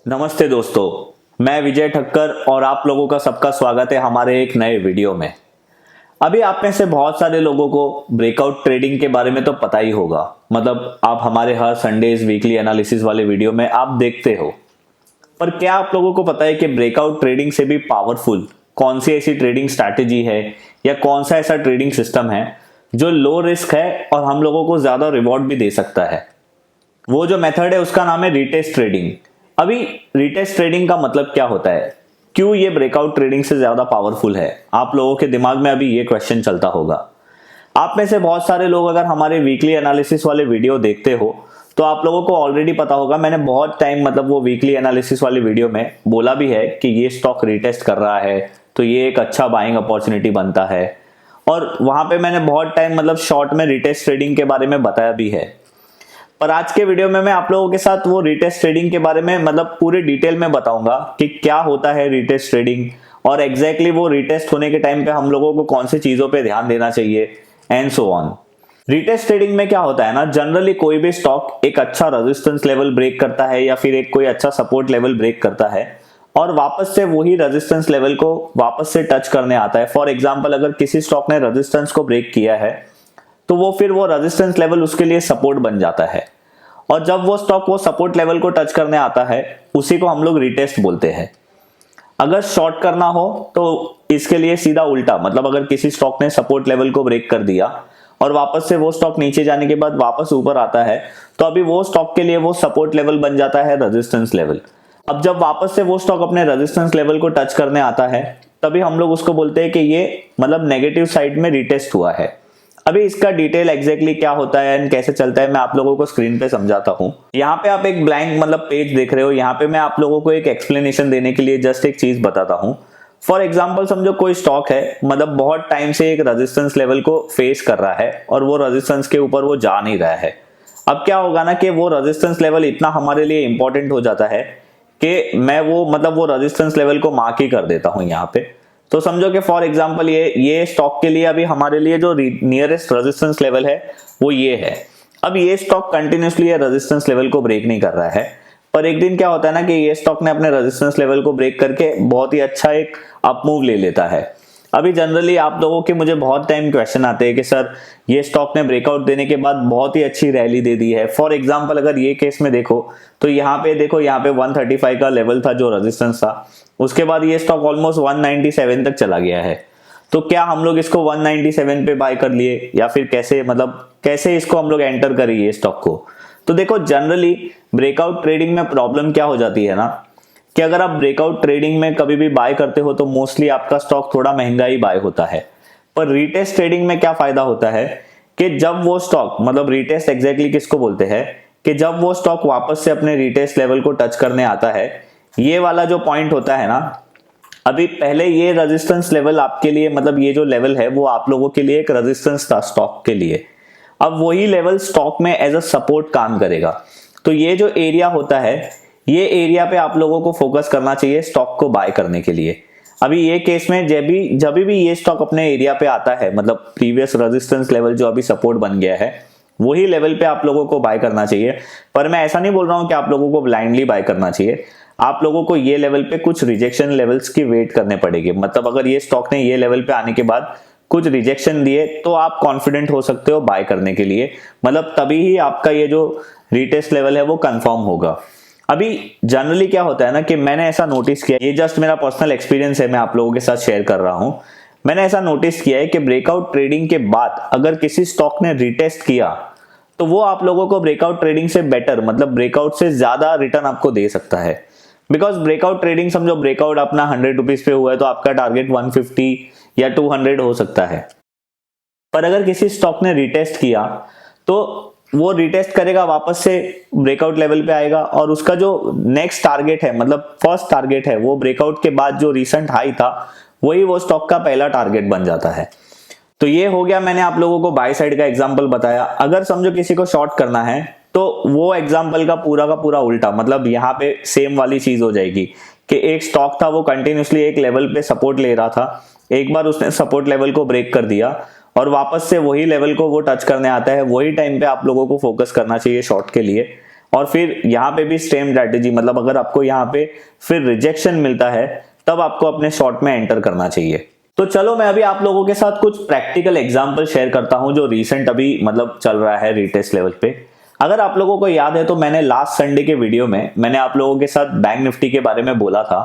नमस्ते दोस्तों, मैं विजय ठक्कर और आप लोगों का सबका स्वागत है हमारे एक नए वीडियो में। अभी आप में से बहुत सारे लोगों को ब्रेकआउट ट्रेडिंग के बारे में तो पता ही होगा। मतलब आप हमारे हर संडेज वीकली एनालिसिस वाले वीडियो में आप देखते हो। पर क्या आप लोगों को पता है कि ब्रेकआउट ट्रेडिंग से भी पावरफुल कौन सी ऐसी ट्रेडिंग स्ट्रैटेजी है या कौन सा ऐसा ट्रेडिंग सिस्टम है जो लो रिस्क है और हम लोगों को ज्यादा रिवॉर्ड भी दे सकता है? वो जो मेथड है उसका नाम है रिटेस्ट ट्रेडिंग। अभी रिटेस्ट ट्रेडिंग का मतलब क्या होता है, क्यों ये ब्रेकआउट ट्रेडिंग से ज्यादा पावरफुल है? आप लोगों के दिमाग में अभी ये क्वेश्चन चलता होगा। आप में से बहुत सारे लोग अगर हमारे वीकली एनालिसिस वाले वीडियो देखते हो तो आप लोगों को ऑलरेडी पता होगा, मैंने बहुत टाइम मतलब वो वीकली एनालिसिस वाले वीडियो में बोला भी है कि ये स्टॉक रिटेस्ट कर रहा है तो ये एक अच्छा बाइंग अपॉर्चुनिटी बनता है। और वहां पे मैंने बहुत टाइम मतलब शॉर्ट में रिटेस्ट ट्रेडिंग के बारे में बताया भी है। पर आज के वीडियो में मैं आप लोगों के साथ वो रिटेस्ट ट्रेडिंग के बारे में मतलब पूरे डिटेल में बताऊंगा कि क्या होता है रिटेस्ट ट्रेडिंग और एग्जैक्टली वो रिटेस्ट होने के टाइम पे हम लोगों को कौन सी चीजों पे ध्यान देना चाहिए and so on. Retest trading में क्या होता है ना, जनरली कोई भी स्टॉक एक अच्छा रेजिस्टेंस लेवल ब्रेक करता है या फिर एक कोई अच्छा सपोर्ट लेवल ब्रेक करता है और वापस से वही रेजिस्टेंस लेवल को वापस से टच करने आता है। फॉर एग्जांपल, अगर किसी स्टॉक ने रेजिस्टेंस को ब्रेक किया है तो वो फिर वो रेजिस्टेंस लेवल उसके लिए सपोर्ट बन जाता है और जब वो स्टॉक वो सपोर्ट लेवल को टच करने आता है उसी को हम लोग रिटेस्ट बोलते हैं। अगर शॉर्ट करना हो तो इसके लिए सीधा उल्टा, मतलब अगर किसी स्टॉक ने सपोर्ट लेवल को ब्रेक कर दिया और वापस से वो स्टॉक नीचे जाने के बाद वापस ऊपर आता है तो अभी वो स्टॉक के लिए वो सपोर्ट लेवल बन जाता है रेजिस्टेंस लेवल। अब जब वापस से वो स्टॉक अपने रेजिस्टेंस लेवल को टच करने आता है तभी हम लोग उसको बोलते हैं कि ये मतलब नेगेटिव साइड में रिटेस्ट हुआ है। अभी इसका डिटेल एग्जैक्टली क्या होता है एंड कैसे चलता है मैं आप लोगों को स्क्रीन पे समझाता हूँ। यहाँ पे आप एक ब्लैंक मतलब पेज देख रहे हो, यहाँ पे मैं आप लोगों को एक एक्सप्लेनेशन देने के लिए जस्ट एक चीज बताता हूँ। फॉर एग्जाम्पल समझो कोई स्टॉक है, मतलब बहुत टाइम से एक रेजिस्टेंस लेवल को फेस कर रहा है और वो रेजिस्टेंस के ऊपर वो जा नहीं रहा है। अब क्या होगा ना कि वो रेजिस्टेंस लेवल इतना हमारे लिए इंपॉर्टेंट हो जाता है कि मैं वो मतलब वो रेजिस्टेंस लेवल को मार्क ही कर देता हूँ यहाँ पे। तो समझो कि फॉर एग्जांपल ये स्टॉक के लिए अभी हमारे लिए जो नियरेस्ट रेजिस्टेंस लेवल है वो ये है। अब ये स्टॉक कंटिन्यूसली ये रेजिस्टेंस लेवल को ब्रेक नहीं कर रहा है, पर एक दिन क्या होता है ना कि ये स्टॉक ने अपने रेजिस्टेंस लेवल को ब्रेक करके बहुत ही अच्छा एक अप मूव ले लेता है। अभी जनरली आप लोगों के मुझे बहुत टाइम क्वेश्चन आते हैं कि सर ये स्टॉक ने ब्रेकआउट देने के बाद बहुत ही अच्छी रैली दे दी है। फॉर एग्जांपल अगर ये केस में देखो तो यहाँ पे देखो, यहाँ पे 135 का लेवल था जो रेजिस्टेंस था, उसके बाद ये स्टॉक ऑलमोस्ट 197 तक चला गया है। तो क्या हम लोग इसको 197 पे बाय कर लिए या फिर कैसे, मतलब कैसे इसको हम लोग एंटर करेंगे स्टॉक को? तो देखो जनरली ब्रेकआउट ट्रेडिंग में प्रॉब्लम क्या हो जाती है ना कि अगर आप ब्रेकआउट ट्रेडिंग में कभी भी बाय करते हो तो मोस्टली आपका स्टॉक थोड़ा महंगा ही बाय होता है। पर रिटेस्ट ट्रेडिंग में क्या फायदा होता है कि जब वो स्टॉक, मतलब रिटेस्ट एग्जैक्टली किसको बोलते हैं कि जब वो स्टॉक वापस से अपने रिटेस्ट लेवल को टच करने आता है, ये वाला जो पॉइंट होता है ना, अभी पहले ये रेजिस्टेंस लेवल आपके लिए, मतलब ये जो लेवल है वो आप लोगों के लिए एक रेजिस्टेंस था स्टॉक के लिए। अब वही लेवल स्टॉक में एज अ सपोर्ट काम करेगा। तो ये जो एरिया होता है, ये एरिया पे आप लोगों को फोकस करना चाहिए स्टॉक को बाय करने के लिए। अभी ये केस में जब भी ये स्टॉक अपने एरिया पे आता है, मतलब प्रीवियस रेजिस्टेंस लेवल जो अभी सपोर्ट बन गया है, वही लेवल पे आप लोगों को बाय करना चाहिए। पर मैं ऐसा नहीं बोल रहा हूं कि आप लोगों को ब्लाइंडली बाय करना चाहिए। आप लोगों को ये लेवल पे कुछ रिजेक्शन लेवल्स की वेट करने पड़ेगी। मतलब अगर ये स्टॉक ने ये लेवल पे आने के बाद कुछ रिजेक्शन दिए तो आप कॉन्फिडेंट हो सकते हो बाय करने के लिए, मतलब तभी ही आपका ये जो रिटेस्ट लेवल है वो कंफर्म होगा। अभी जनरली क्या होता है ना कि मैंने ऐसा नोटिस किया, ये जस्ट मेरा पर्सनल एक्सपीरियंस है, मैं आप लोगों के साथ शेयर कर रहा हूं। मैंने ऐसा नोटिस किया है कि ब्रेकआउट ट्रेडिंग के बाद अगर किसी स्टॉक ने रिटेस्ट किया तो वो आप लोगों को ब्रेकआउट ट्रेडिंग से बेटर, मतलब ब्रेकआउट से ज्यादा रिटर्न आपको दे सकता है। बिकॉज ब्रेकआउट ट्रेडिंग, समझो ब्रेकआउट अपना 100 रुपीज पे हुआ है तो आपका टारगेट 150 या 200 हो सकता है। पर अगर किसी स्टॉक ने रिटेस्ट किया तो वो रिटेस्ट करेगा, वापस से ब्रेकआउट लेवल पे आएगा और उसका जो नेक्स्ट टारगेट है, मतलब फर्स्ट टारगेट है, वो ब्रेकआउट के बाद जो रिसेंट हाई था वही वो स्टॉक का पहला टारगेट बन जाता है। तो ये हो गया, मैंने आप लोगों को बाय साइड का एग्जांपल बताया। अगर समझो किसी को शॉर्ट करना है तो वो एग्जांपल का पूरा उल्टा, मतलब यहाँ पे सेम वाली चीज हो जाएगी कि एक स्टॉक था वो कंटिन्यूसली एक लेवल पे सपोर्ट ले रहा था, एक बार उसने सपोर्ट लेवल को ब्रेक कर दिया और वापस से वही लेवल को वो टच करने आता है, वही टाइम पे आप लोगों को फोकस करना चाहिए शॉर्ट के लिए। और फिर यहाँ पे भी सेम स्ट्रैटेजी, मतलब अगर आपको यहाँ पे फिर रिजेक्शन मिलता है तब आपको अपने शॉर्ट में एंटर करना चाहिए। तो चलो मैं अभी आप लोगों के साथ कुछ प्रैक्टिकल एग्जांपल शेयर करता हूं जो रीसेंट अभी मतलब चल रहा है रीटेस्ट लेवल पे। अगर आप लोगों को याद है तो मैंने लास्ट संडे के वीडियो में मैंने आप लोगों के साथ बैंक निफ्टी के बारे में बोला था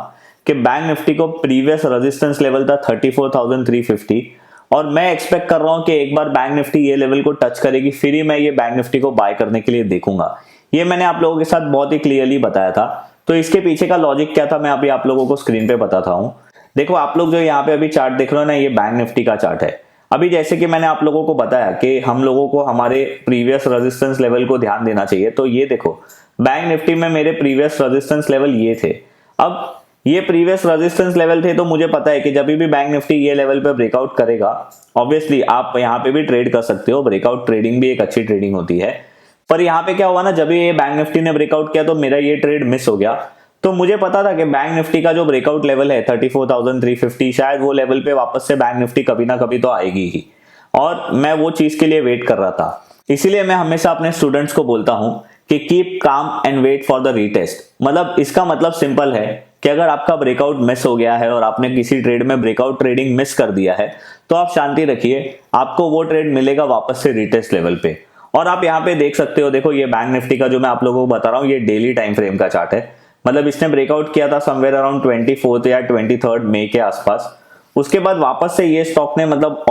कि बैंक निफ्टी को प्रीवियस रेजिस्टेंस लेवल था 34,350 और मैं एक्सपेक्ट कर रहा हूं कि एक बार बैंक निफ्टी ये लेवल को टच करेगी फिर ही मैं ये बैंक निफ्टी को बाय करने के लिए देखूंगा। ये मैंने आप लोगों के साथ बहुत ही क्लियरली बताया था। तो इसके पीछे का लॉजिक क्या था मैं अभी आप लोगों को स्क्रीन पे बताता हूं। देखो आप लोग जो यहाँ पे अभी चार्ट देख रहे हो ना, ये बैंक निफ्टी का चार्ट है। अभी जैसे कि मैंने आप लोगों को बताया कि हम लोगों को हमारे प्रीवियस रेजिस्टेंस लेवल को ध्यान देना चाहिए। तो ये देखो बैंक निफ्टी में मेरे प्रीवियस रेजिस्टेंस लेवल ये थे। अब ये प्रीवियस रेजिस्टेंस लेवल थे तो मुझे पता है कि जब भी बैंक निफ्टी ये लेवल पे ब्रेकआउट करेगा, ऑब्वियसली आप यहाँ पे भी ट्रेड कर सकते हो, ब्रेकआउट ट्रेडिंग भी एक अच्छी ट्रेडिंग होती है। पर यहाँ पे क्या हुआ ना, जब ये बैंक निफ्टी ने ब्रेकआउट किया तो मेरा ये ट्रेड मिस हो गया। तो मुझे पता था कि बैंक निफ्टी का जो ब्रेकआउट लेवल है 34,350, शायद वो लेवल पे वापस से बैंक निफ्टी कभी ना कभी तो आएगी ही, और मैं वो चीज के लिए वेट कर रहा था। इसीलिए मैं हमेशा अपने स्टूडेंट्स को बोलता हूं कि keep calm and wait for the retest. मतलब इसका मतलब सिंपल है कि अगर आपका ब्रेकआउट मिस हो गया है और आपने किसी ट्रेड में ब्रेकआउट ट्रेडिंग मिस कर दिया है तो आप शांति रखिए, आपको वो ट्रेड मिलेगा वापस से रीटेस्ट लेवल पे। और आप यहाँ पे देख सकते हो, देखो ये बैंक निफ्टी का जो मैं आप लोगों को बता रहा हूँ ये डेली टाइम फ्रेम का चार्ट है। मतलब इसने ब्रेकआउट किया था समवेयर अराउंड 24 या 23 मई के आसपास। उसके बाद वापस से ये स्टॉक ने मतलब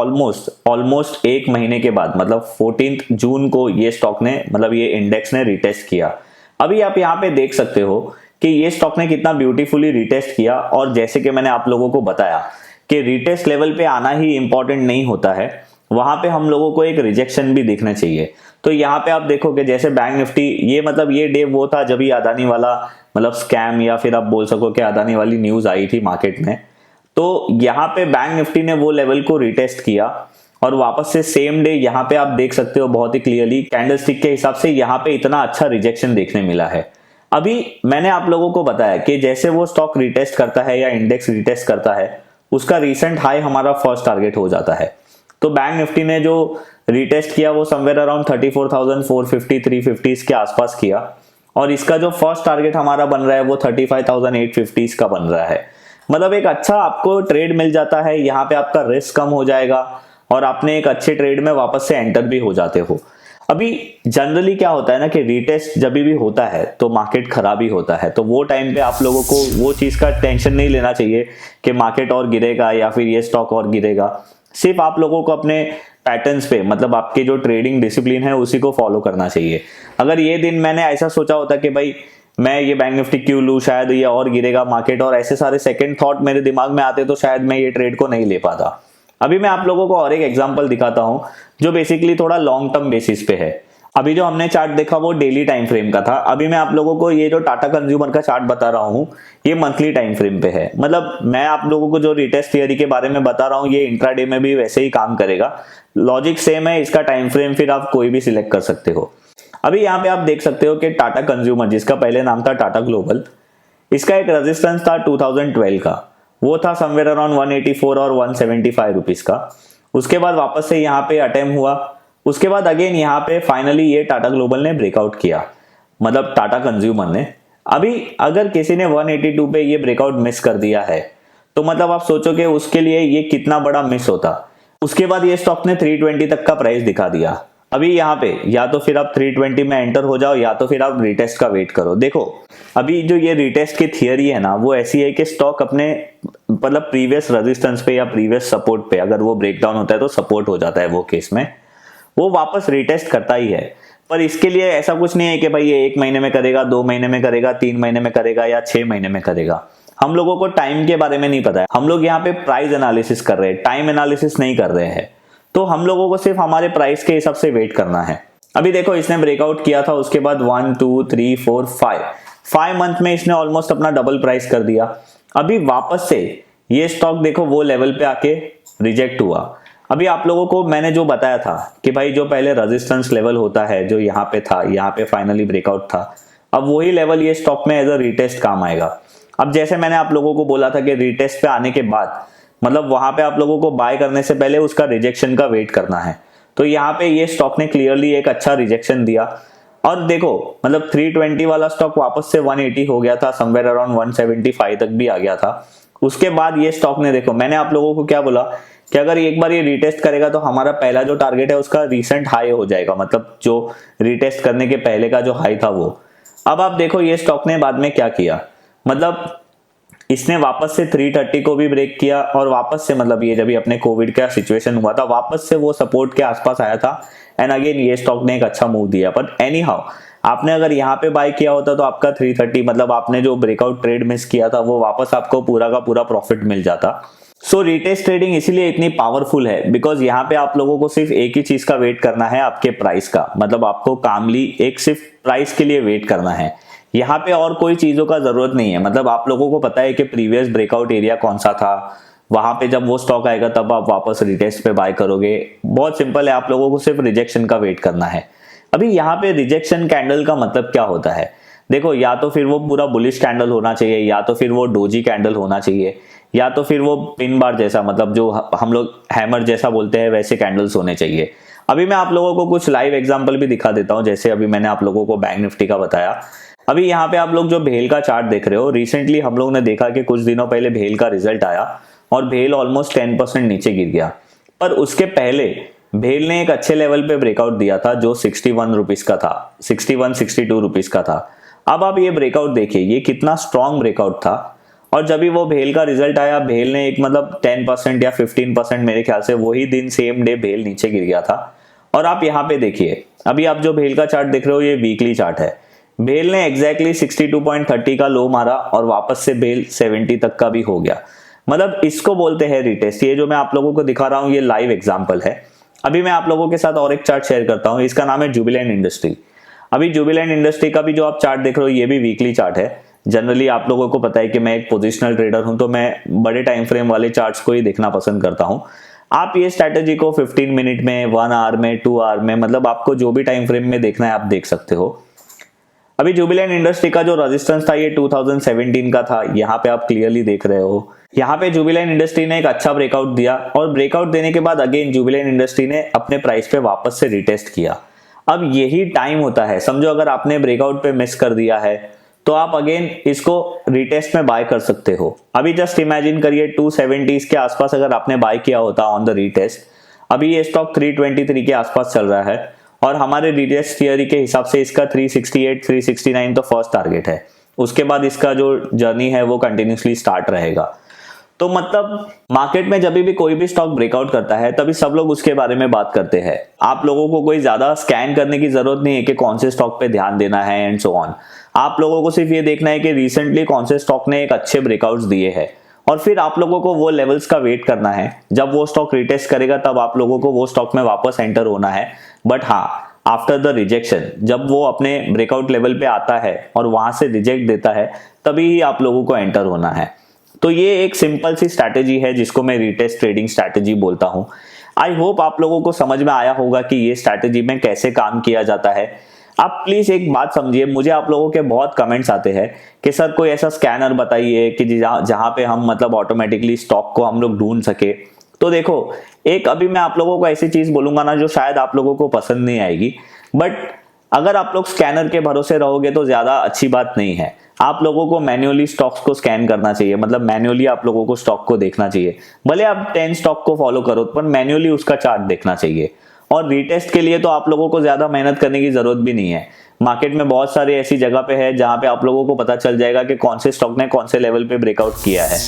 ऑलमोस्ट एक महीने के बाद मतलब 14 जून को ये स्टॉक ने मतलब ये इंडेक्स ने रिटेस्ट किया। अभी आप यहाँ पे देख सकते हो कि ये स्टॉक ने कितना ब्यूटीफुली रिटेस्ट किया। और जैसे कि मैंने आप लोगों को बताया कि रिटेस्ट लेवल पे आना ही इंपॉर्टेंट नहीं होता है, वहां पे हम लोगों को एक रिजेक्शन भी देखना चाहिए। तो यहाँ पे आप देखो कि जैसे बैंक निफ्टी ये मतलब ये डे वो था जब ही अदानी वाला मतलब स्कैम या फिर आप बोल सको कि अदानी वाली न्यूज आई थी मार्केट में। तो यहाँ पे बैंक निफ्टी ने वो लेवल को रिटेस्ट किया और वापस से सेम डे यहाँ पे आप देख सकते हो बहुत ही क्लियरली कैंडलस्टिक के हिसाब से यहाँ पे इतना अच्छा रिजेक्शन देखने मिला है। अभी मैंने आप लोगों को बताया कि जैसे वो स्टॉक रिटेस्ट करता है या इंडेक्स रिटेस्ट करता है उसका रिसेंट हाई हमारा फर्स्ट टारगेट हो जाता है। तो बैंक निफ्टी ने जो रिटेस्ट किया वो समवेयर अराउंड 34,450 350 के आसपास किया और इसका जो फर्स्ट टारगेट हमारा बन रहा है वो 35,850 का बन रहा है। मतलब एक अच्छा आपको ट्रेड मिल जाता है, यहाँ पे आपका रिस्क कम हो जाएगा और आपने एक अच्छे ट्रेड में वापस से एंटर भी हो जाते हो। अभी जनरली क्या होता है ना कि रिटेस्ट जब भी होता है तो मार्केट खराब ही होता है, तो वो टाइम पे आप लोगों को वो चीज का टेंशन नहीं लेना चाहिए कि मार्केट और गिरेगा या फिर ये स्टॉक और गिरेगा। सिर्फ आप लोगों को अपने पैटर्न्स पे मतलब आपके जो ट्रेडिंग डिसिप्लिन है उसी को फॉलो करना चाहिए। अगर ये दिन मैंने ऐसा सोचा होता कि भाई मैं ये बैंक निफ्टी क्यों लूं, शायद ये और गिरेगा मार्केट, और ऐसे सारे सेकंड थॉट मेरे दिमाग में आते तो शायद मैं ये ट्रेड को नहीं ले पाता। अभी मैं आप लोगों को और एक एग्जांपल दिखाता हूं जो बेसिकली थोड़ा लॉन्ग टर्म बेसिस पे है। अभी जो हमने चार्ट देखा वो डेली टाइम फ्रेम का था। अभी मैं आप लोगों को ये जो टाटा कंज्यूमर का चार्ट बता रहा हूँ ये मंथली टाइम फ्रेम पे है। मतलब मैं आप लोगों को जो रिटेस्ट थियरी के बारे में बता रहा हूँ ये इंट्राडे में भी वैसे ही काम करेगा, लॉजिक सेम है। इसका टाइम फ्रेम फिर आप कोई भी सिलेक्ट कर सकते हो। अभी यहाँ पे आप देख सकते हो कि टाटा कंज्यूमर जिसका पहले नाम था टाटा ग्लोबल, इसका एक रेजिस्टेंस था 2012 का, वो था समवेयर अराउंड 184 और 175 रुपीज का। उसके बाद वापस से यहाँ पे अटेम्प्ट हुआ, उसके बाद अगेन यहाँ पे फाइनली ये टाटा ग्लोबल ने ब्रेकआउट किया, मतलब टाटा कंज्यूमर ने। अभी अगर किसी ने 182 पे ये ब्रेकआउट मिस कर दिया है तो मतलब आप सोचो कि उसके लिए ये कितना बड़ा मिस होता। उसके बाद ये स्टॉक ने 320 तक का प्राइस दिखा दिया। अभी यहाँ पे या तो फिर आप 320 में एंटर हो जाओ या तो फिर आप रिटेस्ट का वेट करो। देखो अभी जो ये रिटेस्ट की थियरी है ना वो ऐसी है कि स्टॉक अपने मतलब प्रीवियस रेजिस्टेंस पे या प्रीवियस सपोर्ट पे अगर वो ब्रेकडाउन होता है तो सपोर्ट हो जाता है, वो केस में वो वापस रिटेस्ट करता ही है। पर इसके लिए ऐसा कुछ नहीं है कि भाई ये 1 महीने में करेगा, 2 महीने में करेगा, 3 महीने में करेगा या 6 महीने में करेगा। हम लोगों को टाइम के बारे में नहीं पता है। हम लोग यहाँ पे प्राइस एनालिसिस कर रहे हैं, टाइम एनालिसिस नहीं कर रहे हैं। तो हम लोगों को सिर्फ हमारे प्राइस के हिसाब से वेट करना है। अभी देखो इसने ब्रेकआउट किया था, उसके बाद 1 2 3 4 5 मंथ में इसने ऑलमोस्ट अपना डबल प्राइस कर दिया। अभी वापस से ये स्टॉक देखो वो लेवल पे आके रिजेक्ट हुआ। अभी आप लोगों को मैंने जो बताया था कि भाई जो पहले रेजिस्टेंस लेवल होता है जो यहाँ पे था, यहाँ पे फाइनली ब्रेकआउट था, अब वही लेवल ये स्टॉक में एज अ रिटेस्ट काम आएगा। अब जैसे मैंने आप लोगों को बोला था कि रिटेस्ट पे आने के बाद मतलब वहां पे आप लोगों को बाय करने से पहले उसका रिजेक्शन का वेट करना है। तो यहाँ पे ये स्टॉक ने क्लियरली एक अच्छा रिजेक्शन दिया। और देखो मतलब 320 वाला स्टॉक वापस से 180 हो गया था, समवेयर अराउंड 175 तक भी आ गया था। उसके बाद ये स्टॉक ने, देखो मैंने आप लोगों को क्या बोला कि अगर एक बार ये रीटेस्ट करेगा तो हमारा पहला जो टारगेट है उसका रीसेंट हाई हो जाएगा, मतलब जो रीटेस्ट करने के पहले का जो हाई था वो। अब आप देखो ये स्टॉक ने बाद में क्या किया, मतलब इसने वापस से 330 को भी ब्रेक किया और वापस से, मतलब ये जब अपने कोविड का सिचुएशन हुआ था वापस से वो सपोर्ट के आसपास आया था एंड अगेन ये स्टॉक ने एक अच्छा मूव दिया। बट एनी हाउ आपने अगर यहाँ पे बाय किया होता तो आपका 330, मतलब आपने जो ब्रेकआउट ट्रेड मिस किया था वो वापस आपको पूरा का पूरा प्रॉफिट मिल जाता। सो रिटेस्ट ट्रेडिंग इसीलिए इतनी पावरफुल है बिकॉज यहाँ पे आप लोगों को सिर्फ एक ही चीज का वेट करना है, आपके प्राइस का, मतलब आपको कामली एक सिर्फ प्राइस के लिए वेट करना है। यहाँ पे और कोई चीजों का जरूरत नहीं है, मतलब आप लोगों को पता है कि प्रीवियस ब्रेकआउट एरिया कौन सा था, वहां पे जब वो स्टॉक आएगा तब आप वापस रिटेस्ट पे बाय करोगे। बहुत सिंपल है, आप लोगों को सिर्फ रिजेक्शन का वेट करना है। अभी यहाँ पे रिजेक्शन कैंडल का मतलब क्या होता है, देखो या तो फिर वो पूरा बुलिश कैंडल होना चाहिए, या तो फिर वो डोजी कैंडल होना चाहिए, या तो फिर वो पिन बार जैसा, मतलब जो हम लोग हैमर जैसा बोलते हैं वैसे कैंडल्स होने चाहिए। अभी मैं आप लोगों को कुछ लाइव एग्जांपल भी दिखा देता हूं, जैसे अभी मैंने आप लोगों को बैंक निफ्टी का बताया। अभी यहाँ पे आप लोग जो भेल का चार्ट देख रहे हो, रिसेंटली हम लोग ने देखा कि कुछ दिनों पहले भेल का रिजल्ट आया और भेल ऑलमोस्ट 10% नीचे गिर गया। पर उसके पहले भेल ने एक अच्छे लेवल पे ब्रेकआउट दिया था जो 61 रुपीज का था, 61-62 रुपीज का था। अब आप ये ब्रेकआउट देखिए, ये कितना स्ट्रॉन्ग ब्रेकआउट था। और जब भी वो भेल का रिजल्ट आया, भेल ने एक मतलब 10% या 15% मेरे ख्याल से वही दिन सेम डे भेल नीचे गिर गया था। और आप यहाँ पे देखिए, अभी आप जो भेल का चार्ट देख रहे हो ये वीकली चार्ट है। भेल ने एग्जैक्टली 62.30 का लो मारा और वापस से भेल 70 तक का भी हो गया, मतलब इसको बोलते हैं रिटेस्ट। ये जो मैं आप लोगों को दिखा रहा हूँ ये लाइव एग्जांपल है। अभी मैं आप लोगों के साथ और एक चार्ट शेयर करता हूँ, इसका नाम है जुबिलेंट इंडस्ट्री। अभी जुबिलेंट इंडस्ट्री का भी जो आप चार्ट देख रहे हो ये भी वीकली चार्ट है। जनरली आप लोगों को पता है कि मैं एक पोजिशनल ट्रेडर हूं, तो मैं बड़े टाइम फ्रेम वाले चार्ट्स को ही देखना पसंद करता हूं। आप ये स्ट्रैटेजी को 15 मिनट में, 1 आवर में, 2 आवर में, मतलब आपको जो भी टाइम फ्रेम में देखना है आप देख सकते हो। अभी जुबिलेंट इंडस्ट्री का जो रेजिस्टेंस था ये 2017 का था, यहाँ पे आप क्लियरली देख रहे हो। यहाँ पे जुबिलेंट इंडस्ट्री ने एक अच्छा ब्रेकआउट दिया और ब्रेकआउट देने के बाद अगेन जुबिलेंट इंडस्ट्री ने अपने प्राइस पे वापस से रिटेस्ट किया। अब यही टाइम होता है, समझो अगर आपने ब्रेकआउट पे मिस कर दिया है तो आप अगेन इसको रिटेस्ट में बाय कर सकते हो। अभी जस्ट इमेजिन करिए 270 के आसपास अगर आपने बाय किया होता ऑन द रिटेस्ट, अभी ये स्टॉक 323 के आसपास चल रहा है और हमारे रिटेस्ट थियरी के हिसाब से इसका 368 369 तो फर्स्ट टारगेट है। उसके बाद इसका जो जर्नी है वो कंटिन्यूसली स्टार्ट रहेगा। तो मतलब मार्केट में जब भी कोई भी स्टॉक ब्रेकआउट करता है तभी सब लोग उसके बारे में बात करते हैं। आप लोगों को कोई ज्यादा स्कैन करने की जरूरत नहीं है कि कौन से स्टॉक पे ध्यान देना है एंड सो ऑन। आप लोगों को सिर्फ ये देखना है कि रिसेंटली कौन से स्टॉक ने एक अच्छे ब्रेकआउट्स दिए हैं और फिर आप लोगों को वो लेवल्स का वेट करना है। जब वो स्टॉक रिटेस्ट करेगा तब आप लोगों को वो स्टॉक में वापस एंटर होना है। बट हाँ, आफ्टर द रिजेक्शन, जब वो अपने ब्रेकआउट लेवल पे आता है और वहां से रिजेक्ट देता है तभी ही आप लोगों को एंटर होना है। तो ये एक सिंपल सी स्ट्रैटेजी है जिसको मैं रिटेस्ट ट्रेडिंग स्ट्रैटेजी बोलता हूं। आई होप आप लोगों को समझ में आया होगा कि ये स्ट्रैटेजी में कैसे काम किया जाता है। आप प्लीज एक बात समझिए, मुझे आप लोगों के बहुत कमेंट्स आते हैं कि सर कोई ऐसा स्कैनर बताइए कि जहां पे हम मतलब ऑटोमेटिकली स्टॉक को हम लोग ढूंढ सके। तो देखो, एक अभी मैं आप लोगों को ऐसी चीज बोलूंगा ना जो शायद आप लोगों को पसंद नहीं आएगी, बट अगर आप लोग स्कैनर के भरोसे रहोगे तो ज्यादा अच्छी बात नहीं है। आप लोगों को मैन्युअली स्टॉक्स को स्कैन करना चाहिए, मतलब मैन्युअली आप लोगों को स्टॉक को देखना चाहिए। भले आप 10 स्टॉक को फॉलो करो पर मैन्युअली उसका चार्ट देखना चाहिए। और रीटेस्ट के लिए तो आप लोगों को ज्यादा मेहनत करने की जरूरत भी नहीं है। मार्केट में बहुत सारी ऐसी जगह पे है जहां पे आप लोगों को पता चल जाएगा कि कौन से स्टॉक ने कौन से लेवल पे ब्रेकआउट किया है।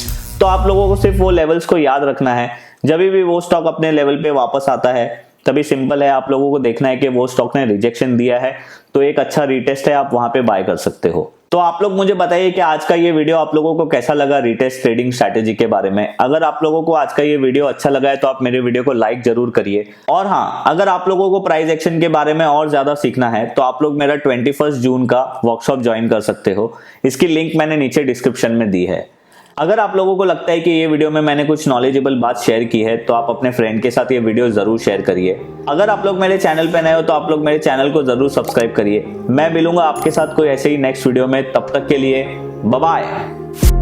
तो आप लोगों को सिर्फ वो लेवल्स को याद रखना है। जब भी वो स्टॉक अपने लेवल पे वापस आता है तभी सिंपल है, आप लोगों को देखना है कि वो स्टॉक ने रिजेक्शन दिया है तो एक अच्छा रिटेस्ट है, आप वहां पे बाय कर सकते हो। तो आप लोग मुझे बताइए कि आज का ये वीडियो आप लोगों को कैसा लगा रिटेस्ट ट्रेडिंग स्ट्रैटेजी के बारे में। अगर आप लोगों को आज का ये वीडियो अच्छा लगा है तो आप मेरे वीडियो को लाइक जरूर करिए। और हाँ, अगर आप लोगों को प्राइस एक्शन के बारे में और ज्यादा सीखना है तो आप लोग मेरा 21 जून का वर्कशॉप ज्वाइन कर सकते हो। इसकी लिंक मैंने नीचे डिस्क्रिप्शन में दी है। अगर आप लोगों को लगता है कि ये वीडियो में मैंने कुछ नॉलेजेबल बात शेयर की है तो आप अपने फ्रेंड के साथ ये वीडियो जरूर शेयर करिए। अगर आप लोग मेरे चैनल पे नए हो तो आप लोग मेरे चैनल को जरूर सब्सक्राइब करिए। मैं मिलूंगा आपके साथ कोई ऐसे ही नेक्स्ट वीडियो में, तब तक के लिए बाय बाय।